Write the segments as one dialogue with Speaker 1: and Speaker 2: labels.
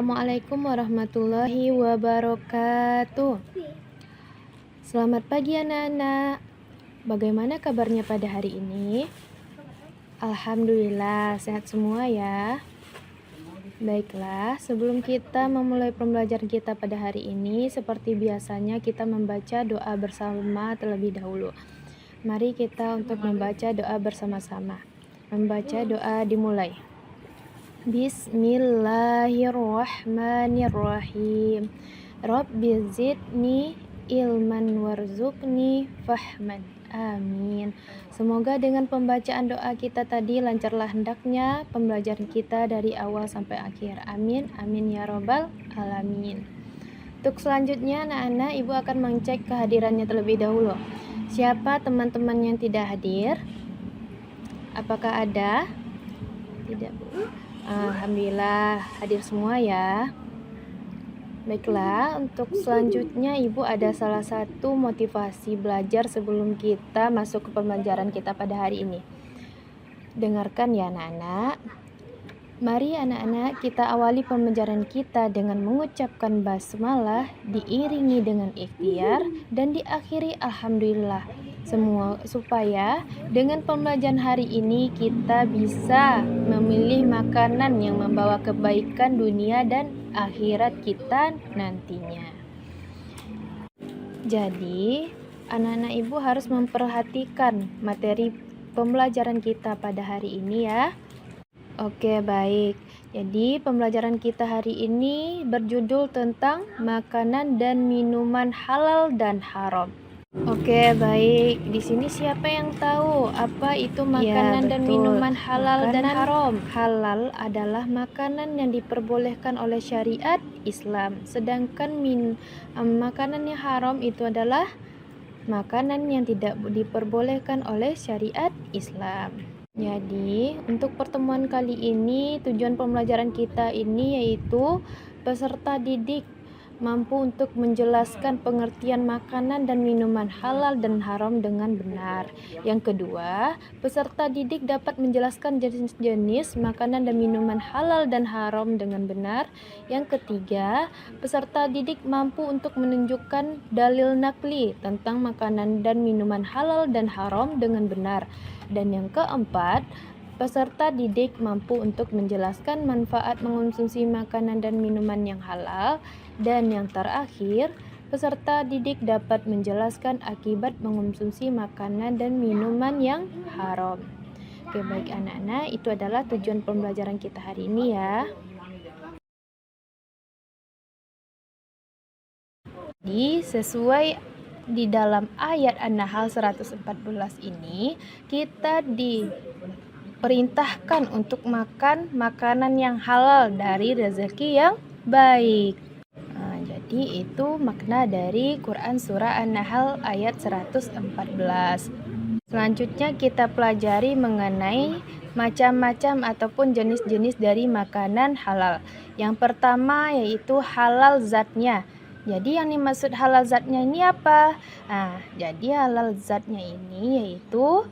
Speaker 1: Assalamualaikum warahmatullahi wabarakatuh. Selamat pagi anak-anak. Bagaimana kabarnya pada hari ini? Alhamdulillah sehat semua ya. Baiklah, sebelum kita memulai pembelajaran kita pada hari ini, seperti biasanya kita membaca doa bersama terlebih dahulu. Mari kita untuk membaca doa bersama-sama. Membaca doa dimulai. Bismillahirrahmanirrahim. Rabbi zidni ilman warzuqni fahman. Amin. Semoga dengan pembacaan doa kita tadi lancarlah hendaknya pembelajaran kita dari awal sampai akhir. Amin. Amin ya robbal alamin. Untuk selanjutnya anak-anak, Ibu akan mengecek kehadirannya terlebih dahulu. Siapa teman-teman yang tidak hadir? Apakah ada? Tidak, Bu. Alhamdulillah hadir semua ya. Baiklah, untuk selanjutnya Ibu ada salah satu motivasi belajar sebelum kita masuk ke pembelajaran kita pada hari ini. Dengarkan ya anak-anak. Mari anak-anak kita awali pembelajaran kita dengan mengucapkan basmalah diiringi dengan ikhtiar dan diakhiri alhamdulillah. Semua supaya dengan pembelajaran hari ini kita bisa memilih makanan yang membawa kebaikan dunia dan akhirat kita nantinya. Jadi, anak-anak Ibu harus memperhatikan materi pembelajaran kita pada hari ini ya. Oke, baik. Jadi, pembelajaran kita hari ini berjudul tentang makanan dan minuman halal dan haram. Oke, baik. Di sini siapa yang tahu apa itu makanan dan minuman halal dan haram? Halal adalah makanan yang diperbolehkan oleh syariat Islam. Sedangkan makanan yang haram itu adalah makanan yang tidak diperbolehkan oleh syariat Islam. Jadi, untuk pertemuan kali ini, tujuan pembelajaran kita ini yaitu peserta didik mampu untuk menjelaskan pengertian makanan dan minuman halal dan haram dengan benar. Yang kedua, peserta didik dapat menjelaskan jenis-jenis makanan dan minuman halal dan haram dengan benar. Yang ketiga, peserta didik mampu untuk menunjukkan dalil nakli tentang makanan dan minuman halal dan haram dengan benar. Dan yang keempat, peserta didik mampu untuk menjelaskan manfaat mengonsumsi makanan dan minuman yang halal. Dan yang terakhir, peserta didik dapat menjelaskan akibat mengonsumsi makanan dan minuman yang haram. Oke, baik anak-anak, itu adalah tujuan pembelajaran kita hari ini ya. Jadi, sesuai di dalam ayat An-Nahl 114 ini, kita diperintahkan untuk makan makanan yang halal dari rezeki yang baik. Jadi itu makna dari Quran Surah An-Nahl ayat 114. Selanjutnya kita pelajari mengenai macam-macam ataupun jenis-jenis dari makanan halal. Yang pertama yaitu halal zatnya. Jadi yang dimaksud halal zatnya ini apa? Jadi halal zatnya ini yaitu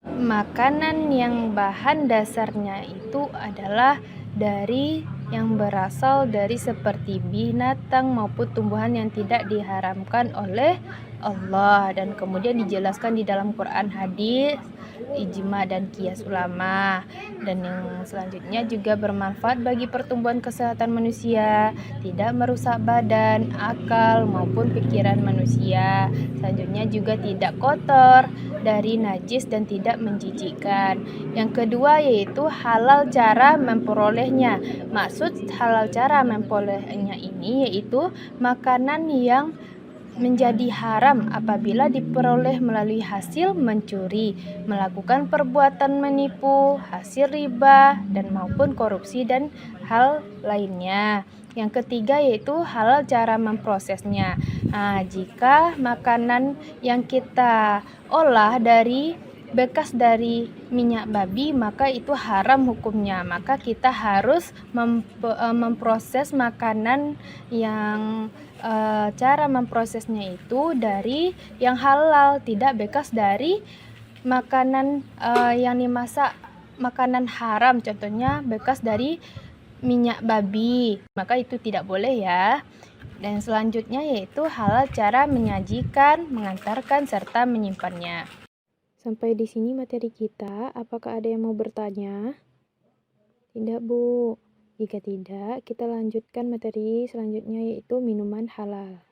Speaker 1: makanan yang bahan dasarnya itu adalah dari yang berasal dari seperti binatang maupun tumbuhan yang tidak diharamkan oleh Allah, dan kemudian dijelaskan di dalam Quran, hadis, ijma dan qiyas ulama. Dan yang selanjutnya juga bermanfaat bagi pertumbuhan kesehatan manusia, tidak merusak badan, akal maupun pikiran manusia. Selanjutnya juga tidak kotor dari najis dan tidak menjijikkan. Yang kedua yaitu halal cara memperolehnya. Maksud halal cara memperolehnya ini yaitu makanan yang menjadi haram apabila diperoleh melalui hasil mencuri, melakukan perbuatan menipu, hasil riba, dan maupun korupsi dan hal lainnya. Yang ketiga yaitu halal cara memprosesnya. Jika makanan yang kita olah dari bekas dari minyak babi, maka itu haram hukumnya. Maka kita harus memproses makanan yang cara memprosesnya itu dari yang halal, tidak bekas dari makanan yang dimasak makanan haram. Contohnya bekas dari minyak babi, maka itu tidak boleh ya. Dan selanjutnya yaitu halal cara menyajikan, mengantarkan, serta menyimpannya. Sampai di sini materi kita, apakah ada yang mau bertanya? Tidak, Bu. Jika tidak, kita lanjutkan materi selanjutnya yaitu minuman halal.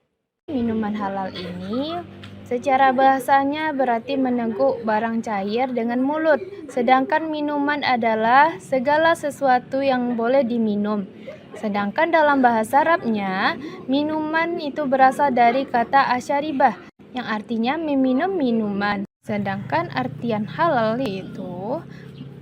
Speaker 1: Minuman halal ini secara bahasanya berarti meneguk barang cair dengan mulut, sedangkan minuman adalah segala sesuatu yang boleh diminum. Sedangkan dalam bahasa Arabnya, minuman itu berasal dari kata asyaribah, yang artinya meminum minuman. Sedangkan artian halal itu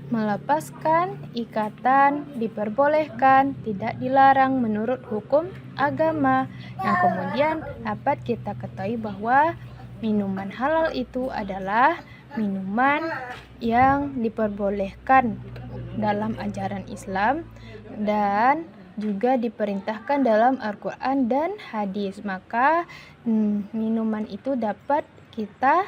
Speaker 1: melepaskan ikatan, diperbolehkan, tidak dilarang menurut hukum agama. Yang kemudian dapat kita ketahui bahwa minuman halal itu adalah minuman yang diperbolehkan dalam ajaran Islam dan juga diperintahkan dalam Al-Quran dan hadis. Maka minuman itu dapat kita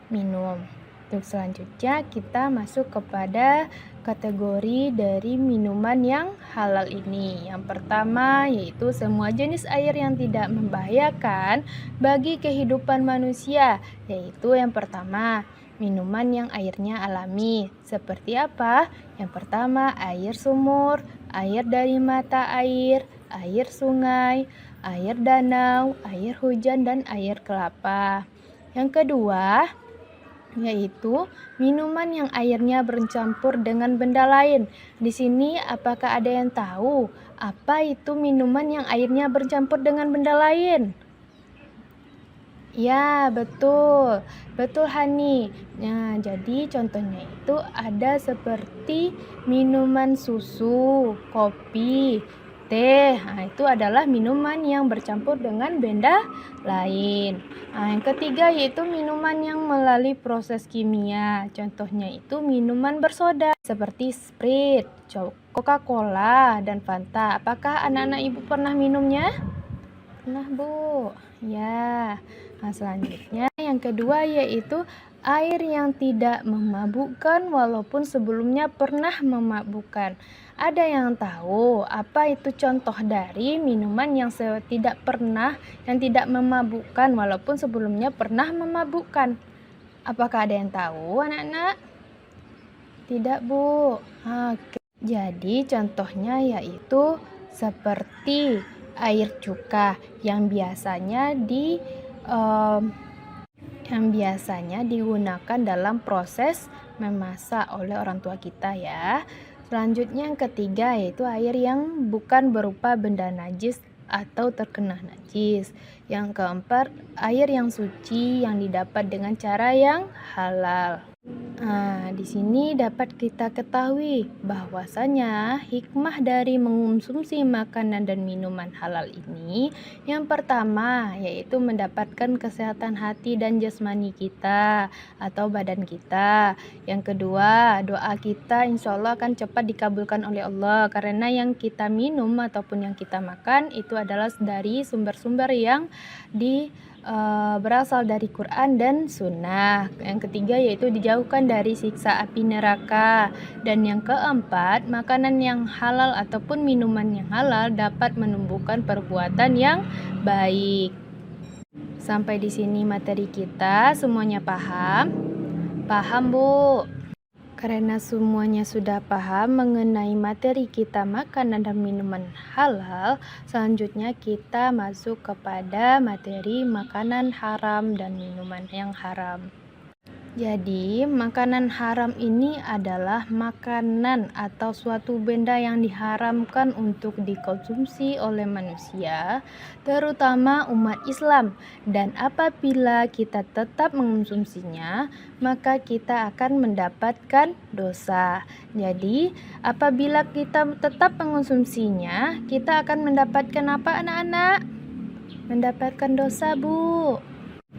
Speaker 1: minum. Untuk selanjutnya kita masuk kepada kategori dari minuman yang halal ini. Yang pertama yaitu semua jenis air yang tidak membahayakan bagi kehidupan manusia. Yaitu yang pertama, minuman yang airnya alami. Seperti apa? Yang pertama, air sumur, air dari mata air, air sungai, air danau, air hujan, dan air kelapa. Yang kedua, yaitu minuman yang airnya bercampur dengan benda lain. Di sini apakah ada yang tahu apa itu minuman yang airnya bercampur dengan benda lain? Ya, betul. Betul, Hani. Nah, jadi contohnya itu ada seperti minuman susu, kopi, teh. Nah, itu adalah minuman yang bercampur dengan benda lain. Nah, yang ketiga yaitu minuman yang melalui proses kimia. Contohnya itu minuman bersoda seperti Sprite, Coca-Cola, dan Fanta. Apakah anak-anak ibu pernah minumnya? Pernah, Bu. Ya. Nah, selanjutnya yang kedua yaitu air yang tidak memabukkan walaupun sebelumnya pernah memabukkan. Ada yang tahu apa itu contoh dari minuman yang tidak memabukkan walaupun sebelumnya pernah memabukkan? Apakah ada yang tahu, anak-anak? Tidak, Bu. Oke. Jadi contohnya yaitu seperti air cuka yang biasanya digunakan dalam proses memasak oleh orang tua kita ya. Selanjutnya yang ketiga yaitu air yang bukan berupa benda najis atau terkena najis. Yang keempat, air yang suci yang didapat dengan cara yang halal. Nah, di sini dapat kita ketahui bahwasanya hikmah dari mengonsumsi makanan dan minuman halal ini yang pertama yaitu mendapatkan kesehatan hati dan jasmani kita atau badan kita. Yang kedua, doa kita insya Allah akan cepat dikabulkan oleh Allah karena yang kita minum ataupun yang kita makan itu adalah dari sumber-sumber yang berasal dari Quran dan Sunnah. Yang ketiga yaitu dijauhkan dari siksa api neraka. Dan yang keempat, makanan yang halal ataupun minuman yang halal dapat menumbuhkan perbuatan yang baik. Sampai di sini materi kita, semuanya paham? Paham, Bu? Karena semuanya sudah paham mengenai materi kita makanan dan minuman halal, selanjutnya kita masuk kepada materi makanan haram dan minuman yang haram. Jadi, makanan haram ini adalah makanan atau suatu benda yang diharamkan untuk dikonsumsi oleh manusia, terutama umat Islam. Dan apabila kita tetap mengonsumsinya, maka kita akan mendapatkan dosa. Jadi, apabila kita tetap mengonsumsinya, kita akan mendapatkan apa, anak-anak? Mendapatkan dosa, Bu.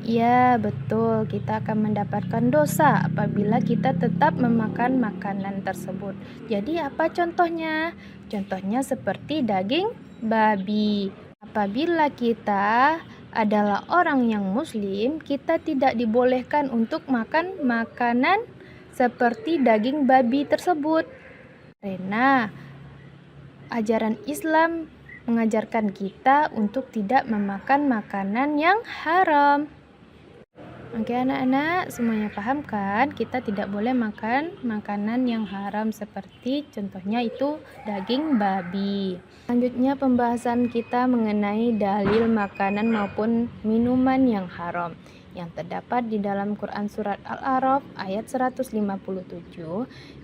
Speaker 1: Ya, betul. Kita akan mendapatkan dosa apabila kita tetap memakan makanan tersebut. Jadi, apa contohnya? Contohnya seperti daging babi. Apabila kita adalah orang yang muslim, kita tidak dibolehkan untuk makan makanan seperti daging babi tersebut. Karena ajaran Islam mengajarkan kita untuk tidak memakan makanan yang haram. Oke anak-anak, semuanya paham kan? Kita tidak boleh makan makanan yang haram seperti contohnya itu daging babi. Selanjutnya pembahasan kita mengenai dalil makanan maupun minuman yang haram yang terdapat di dalam Quran Surat Al-A'raf ayat 157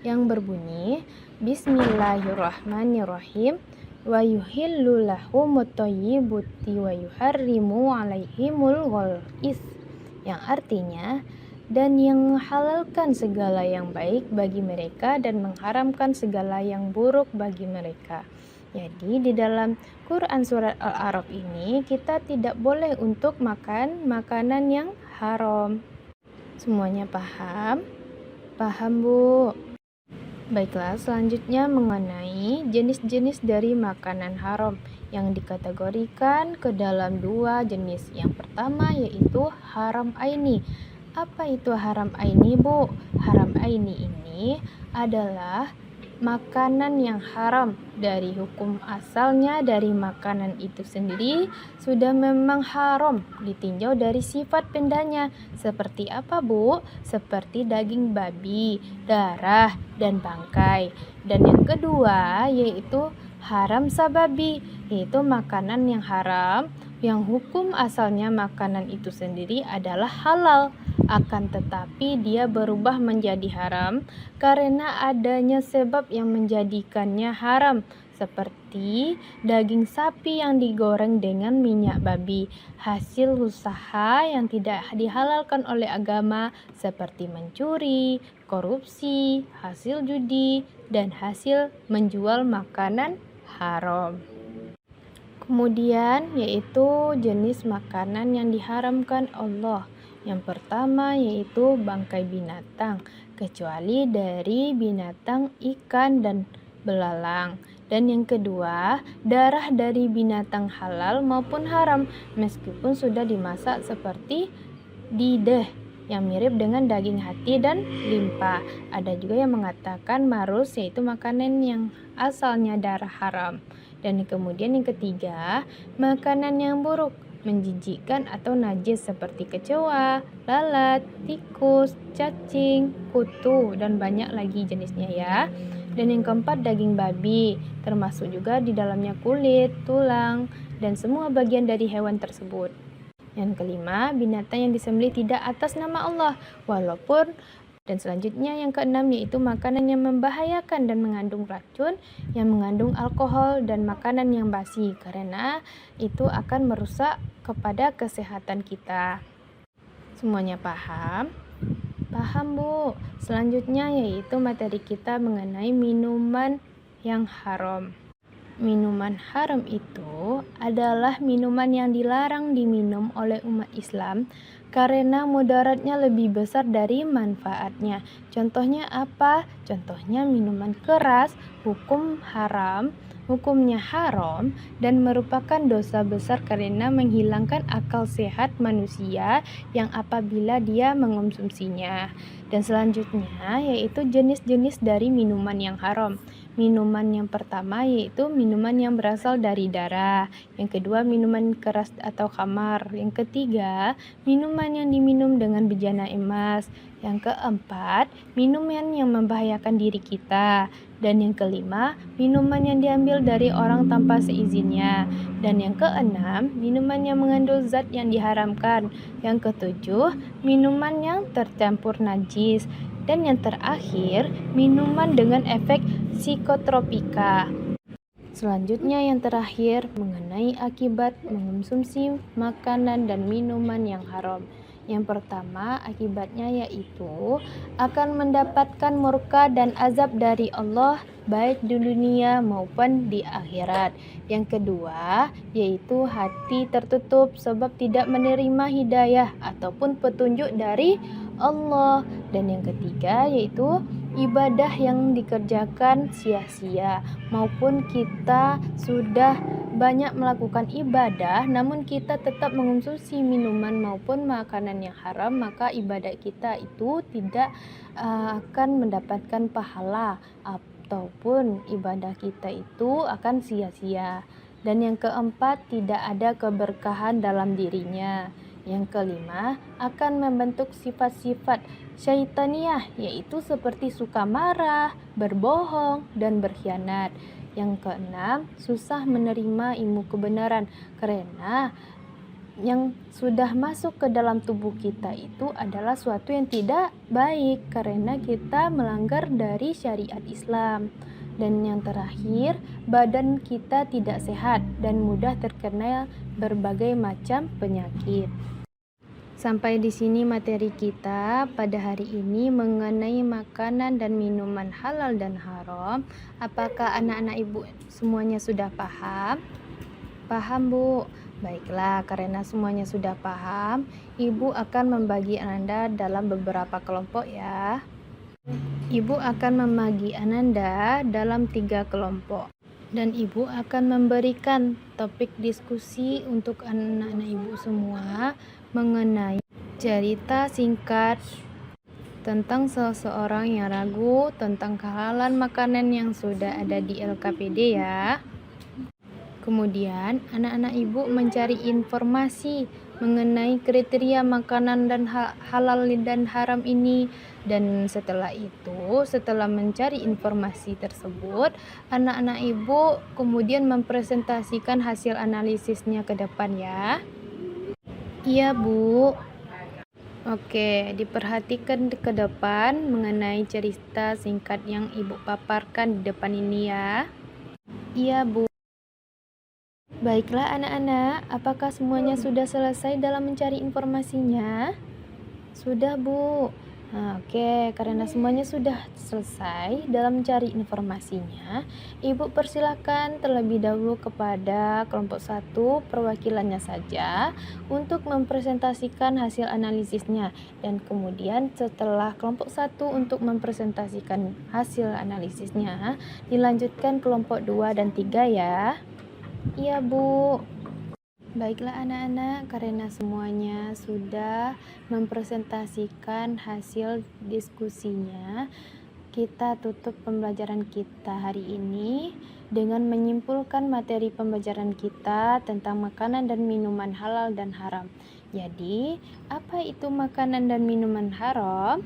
Speaker 1: yang berbunyi Bismillahirrahmanirrahim wa yuhillu lahumut thayyibati wa yuharrimu alaihimul ghalais, yang artinya dan yang menghalalkan segala yang baik bagi mereka dan mengharamkan segala yang buruk bagi mereka. Jadi di dalam Quran Surat Al-A'raf ini kita tidak boleh untuk makan makanan yang haram. Semuanya paham? Paham Bu? Baiklah, selanjutnya mengenai jenis-jenis dari makanan haram yang dikategorikan ke dalam dua jenis. Yang pertama yaitu haram aini. Apa itu haram aini, Bu? Haram aini ini adalah makanan yang haram dari hukum asalnya, dari makanan itu sendiri sudah memang haram ditinjau dari sifat bendanya. Seperti apa, Bu? Seperti daging babi, darah, dan bangkai. Dan yang kedua yaitu haram sababi, yaitu makanan yang haram yang hukum asalnya makanan itu sendiri adalah halal, akan tetapi dia berubah menjadi haram karena adanya sebab yang menjadikannya haram, seperti daging sapi yang digoreng dengan minyak babi, hasil usaha yang tidak dihalalkan oleh agama seperti mencuri, korupsi, hasil judi, dan hasil menjual makanan haram. Kemudian yaitu jenis makanan yang diharamkan Allah. Yang pertama yaitu bangkai binatang, kecuali dari binatang ikan dan belalang. Dan yang kedua, darah dari binatang halal maupun haram, meskipun sudah dimasak seperti dideh yang mirip dengan daging hati dan limpa. Ada juga yang mengatakan marus, yaitu makanan yang asalnya darah haram. Dan kemudian yang ketiga, makanan yang buruk, menjijikkan atau najis seperti kecoa, lalat, tikus, cacing, kutu, dan banyak lagi jenisnya ya. Dan yang keempat, daging babi, termasuk juga di dalamnya kulit, tulang, dan semua bagian dari hewan tersebut. Yang kelima, binatang yang disembelih tidak atas nama Allah, walaupun. Dan selanjutnya yang keenam yaitu makanan yang membahayakan dan mengandung racun, yang mengandung alkohol dan makanan yang basi, karena itu akan merusak kepada kesehatan kita. Semuanya paham? Paham Bu. Selanjutnya yaitu materi kita mengenai minuman yang haram. Minuman haram itu adalah minuman yang dilarang diminum oleh umat Islam karena mudaratnya lebih besar dari manfaatnya. Contohnya apa? Contohnya minuman keras, hukumnya haram dan merupakan dosa besar karena menghilangkan akal sehat manusia yang apabila dia mengonsumsinya. Dan selanjutnya yaitu jenis-jenis dari minuman yang haram. Minuman yang pertama yaitu minuman yang berasal dari darah. Yang kedua, minuman keras atau khamar. Yang ketiga, minuman yang diminum dengan bejana emas. Yang keempat, minuman yang membahayakan diri kita. Dan yang kelima, minuman yang diambil dari orang tanpa seizinnya. Dan yang keenam, minuman yang mengandung zat yang diharamkan. Yang ketujuh, minuman yang tercampur najis. Dan yang terakhir, minuman dengan efek psikotropika. Selanjutnya yang terakhir mengenai akibat mengonsumsi makanan dan minuman yang haram. Yang pertama akibatnya yaitu akan mendapatkan murka dan azab dari Allah baik di dunia maupun di akhirat. Yang kedua yaitu hati tertutup sebab tidak menerima hidayah ataupun petunjuk dari Allah. Dan yang ketiga yaitu ibadah yang dikerjakan sia-sia, maupun kita sudah banyak melakukan ibadah namun kita tetap mengonsumsi minuman maupun makanan yang haram, maka ibadah kita itu tidak akan mendapatkan pahala ataupun ibadah kita itu akan sia-sia. Dan yang keempat, tidak ada keberkahan dalam dirinya. Yang kelima, akan membentuk sifat-sifat syaitaniah, yaitu seperti suka marah, berbohong, dan berkhianat. Yang keenam, susah menerima ilmu kebenaran karena yang sudah masuk ke dalam tubuh kita itu adalah suatu yang tidak baik karena kita melanggar dari syariat Islam. Dan yang terakhir, badan kita tidak sehat dan mudah terkena berbagai macam penyakit. Sampai di sini materi kita pada hari ini mengenai makanan dan minuman halal dan haram. Apakah anak-anak ibu semuanya sudah paham? Paham, Bu? Baiklah, karena semuanya sudah paham, Ibu akan membagi Anda dalam beberapa kelompok ya. Ibu akan membagi Anda dalam 3 kelompok. Dan Ibu akan memberikan topik diskusi untuk anak-anak Ibu semua mengenai cerita singkat tentang seseorang yang ragu tentang kehalalan makanan yang sudah ada di LKPD ya. Kemudian, anak-anak ibu mencari informasi mengenai kriteria makanan dan halal dan haram ini. Dan setelah itu, setelah mencari informasi tersebut, anak-anak ibu kemudian mempresentasikan hasil analisisnya ke depan ya. Iya, Bu. Oke, diperhatikan ke depan mengenai cerita singkat yang ibu paparkan di depan ini ya. Iya, Bu. Baiklah anak-anak, apakah semuanya sudah selesai dalam mencari informasinya? Sudah, Bu. Oke, karena semuanya sudah selesai dalam mencari informasinya, Ibu persilahkan terlebih dahulu kepada kelompok 1 perwakilannya saja untuk mempresentasikan hasil analisisnya. Dan kemudian setelah kelompok 1 untuk mempresentasikan hasil analisisnya, dilanjutkan kelompok 2 dan 3 ya. Iya, Bu. Baiklah anak-anak, karena semuanya sudah mempresentasikan hasil diskusinya, kita tutup pembelajaran kita hari ini dengan menyimpulkan materi pembelajaran kita tentang makanan dan minuman halal dan haram. Jadi, apa itu makanan dan minuman haram?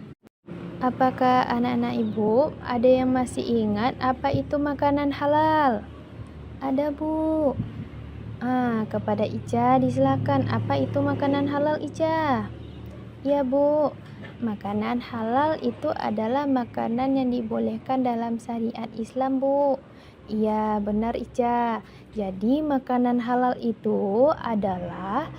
Speaker 1: Apakah anak-anak ibu ada yang masih ingat apa itu makanan halal? Ada, Bu. Kepada Ica disilakan. Apa itu makanan halal, Ica? Ya, Bu. Makanan halal itu adalah makanan yang dibolehkan dalam syariat Islam, Bu. Iya, benar, Ica. Jadi, makanan halal itu adalah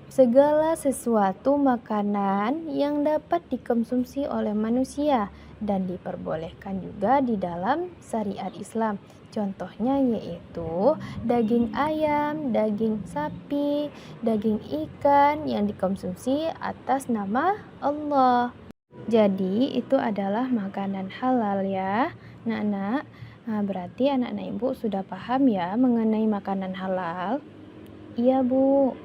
Speaker 1: segala sesuatu makanan yang dapat dikonsumsi oleh manusia dan diperbolehkan juga di dalam syariat Islam. Contohnya yaitu daging ayam, daging sapi, daging ikan yang dikonsumsi atas nama Allah. Jadi itu adalah makanan halal ya, anak-anak. Berarti anak-anak ibu sudah paham ya mengenai makanan halal? Iya, Bu.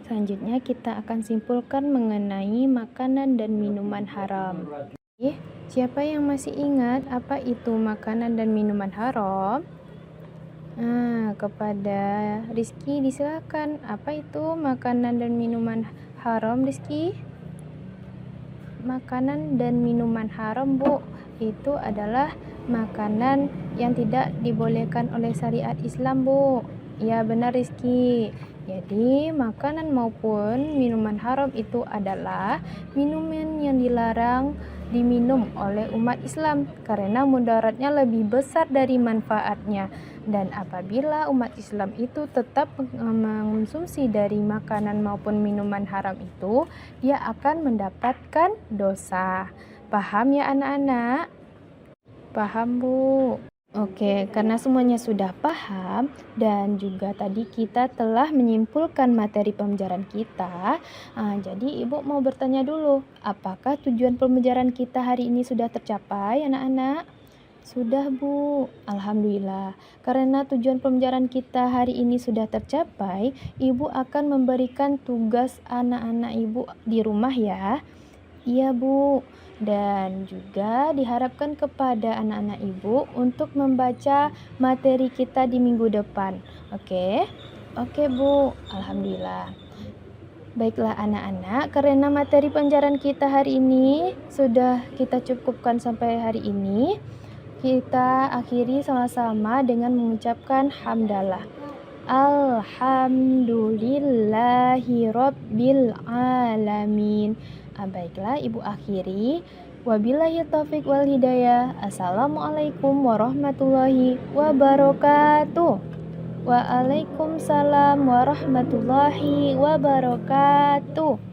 Speaker 1: Selanjutnya kita akan simpulkan mengenai makanan dan minuman haram. Siapa yang masih ingat apa itu makanan dan minuman haram? Kepada Rizky disilakan. Apa itu makanan dan minuman haram, Rizky? Makanan dan minuman haram, Bu, itu adalah makanan yang tidak dibolehkan oleh syariat Islam, Bu. Ya, benar, Rizky. Jadi, makanan maupun minuman haram itu adalah minuman yang dilarang diminum oleh umat Islam karena mudaratnya lebih besar dari manfaatnya. Dan apabila umat Islam itu tetap mengonsumsi dari makanan maupun minuman haram itu, dia akan mendapatkan dosa. Paham ya anak-anak? Paham, Bu? Oke, karena semuanya sudah paham dan juga tadi kita telah menyimpulkan materi pembelajaran kita, jadi Ibu mau bertanya dulu, apakah tujuan pembelajaran kita hari ini sudah tercapai anak-anak? Sudah, Bu. Alhamdulillah. Karena tujuan pembelajaran kita hari ini sudah tercapai, Ibu akan memberikan tugas anak-anak Ibu di rumah ya. Iya, Bu. Dan juga diharapkan kepada anak-anak Ibu untuk membaca materi kita di minggu depan. Oke? Oke, Bu. Alhamdulillah. Baiklah anak-anak, karena materi pelajaran kita hari ini sudah kita cukupkan sampai hari ini, kita akhiri sama-sama dengan mengucapkan hamdalah. Alhamdulillahi Rabbil Alamin. Baiklah, Ibu akhiri. Wabillahi taufiq wal hidayah. Assalamualaikum warahmatullahi wabarakatuh. Waalaikumsalam warahmatullahi wabarakatuh.